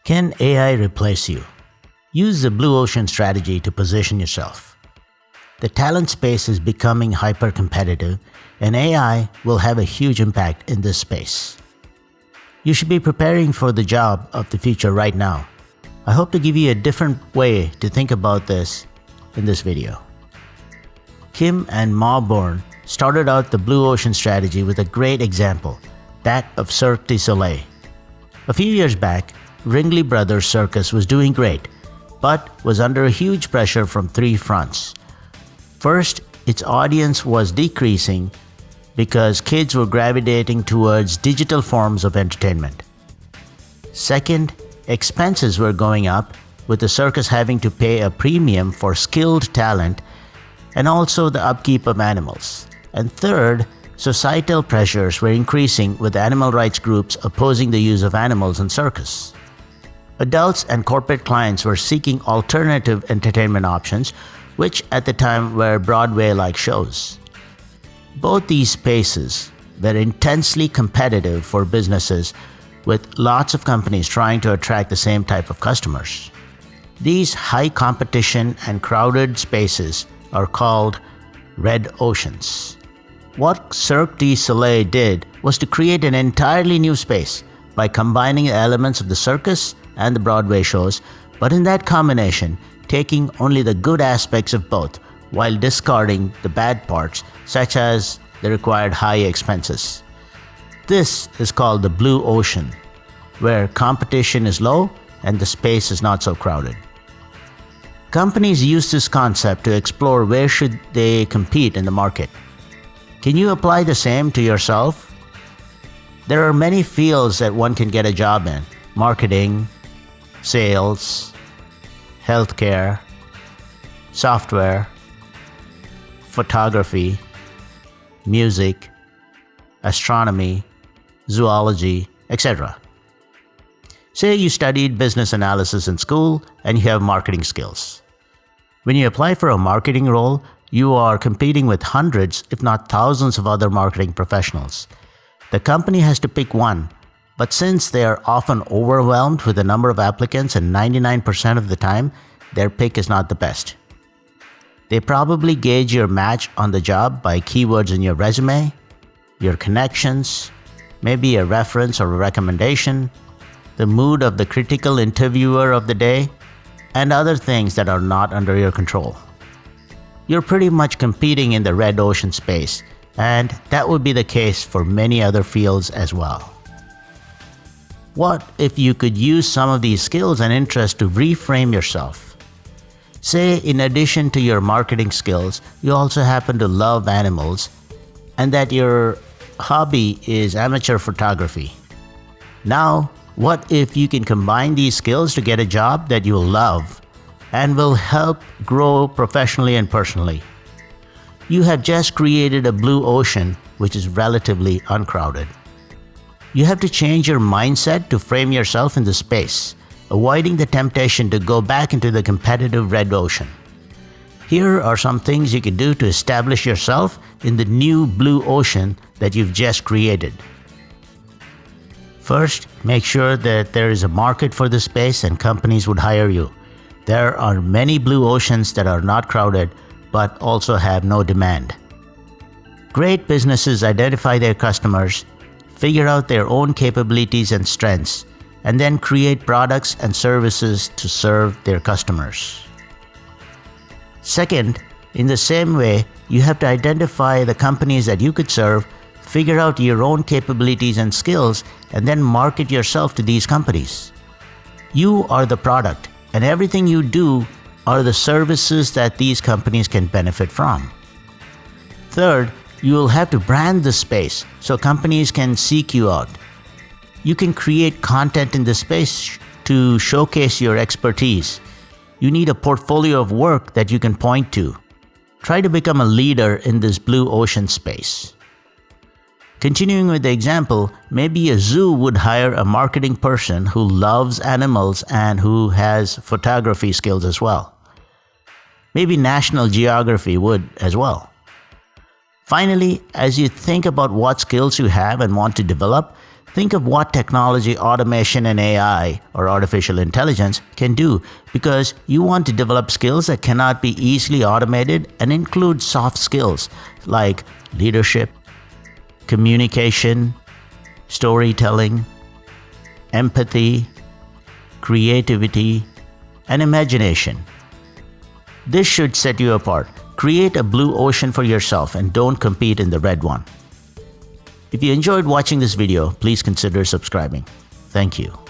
Can AI replace you? Use the blue ocean strategy to position yourself. The talent space is becoming hyper-competitive, and AI will have a huge impact in this space. You should be preparing for the job of the future right now. I hope to give you a different way to think about this in this video. Kim and Mawborn started out the blue ocean strategy with a great example, that of Cirque du Soleil. A few years back, Ringling Brothers Circus was doing great, but was under huge pressure from three fronts. First, its audience was decreasing because kids were gravitating towards digital forms of entertainment. Second, expenses were going up, with the circus having to pay a premium for skilled talent and also the upkeep of animals. And third, societal pressures were increasing, with animal rights groups opposing the use of animals in circus. Adults and corporate clients were seeking alternative entertainment options, which at the time were Broadway-like shows. Both these spaces were intensely competitive for businesses, with lots of companies trying to attract the same type of customers. These high competition and crowded spaces are called red oceans. What Cirque du Soleil did was to create an entirely new space by combining the elements of the circus and the Broadway shows, but in that combination, taking only the good aspects of both while discarding the bad parts, such as the required high expenses. This is called the blue ocean, where competition is low and the space is not so crowded. Companies use this concept to explore where should they compete in the market. Can you apply the same to yourself? There are many fields that one can get a job in: marketing, sales, healthcare, software, photography, music, astronomy, zoology, etc. Say you studied business analysis in school and you have marketing skills. When you apply for a marketing role, you are competing with hundreds, if not thousands, of other marketing professionals. The company has to pick one, but since they are often overwhelmed with the number of applicants, and 99% of the time, their pick is not the best. They probably gauge your match on the job by keywords in your resume, your connections, maybe a reference or a recommendation, the mood of the critical interviewer of the day, and other things that are not under your control. You're pretty much competing in the red ocean space, and that would be the case for many other fields as well. What if you could use some of these skills and interests to reframe yourself? Say, in addition to your marketing skills, you also happen to love animals, and that your hobby is amateur photography. Now, what if you can combine these skills to get a job that you'll love and will help grow professionally and personally? You have just created a blue ocean which is relatively uncrowded. You have to change your mindset to frame yourself in the space, avoiding the temptation to go back into the competitive red ocean. Here are some things you can do to establish yourself in the new blue ocean that you've just created. First, make sure that there is a market for the space and companies would hire you. There are many blue oceans that are not crowded but also have no demand. Great businesses identify their customers, figure out their own capabilities and strengths, and then create products and services to serve their customers. Second, in the same way, you have to identify the companies that you could serve, figure out your own capabilities and skills, and then market yourself to these companies. You are the product, and everything you do are the services that these companies can benefit from. Third, you will have to brand the space so companies can seek you out. You can create content in the space to showcase your expertise. You need a portfolio of work that you can point to. Try to become a leader in this blue ocean space. Continuing with the example, maybe a zoo would hire a marketing person who loves animals and who has photography skills as well. Maybe National Geography would as well. Finally, as you think about what skills you have and want to develop, Think of what technology, automation, and AI, or artificial intelligence, can do, because you want to develop skills that cannot be easily automated and include soft skills like leadership, communication, storytelling, empathy, creativity, and imagination. This should set you apart. Create a blue ocean for yourself and don't compete in the red one. If you enjoyed watching this video, please consider subscribing. Thank you.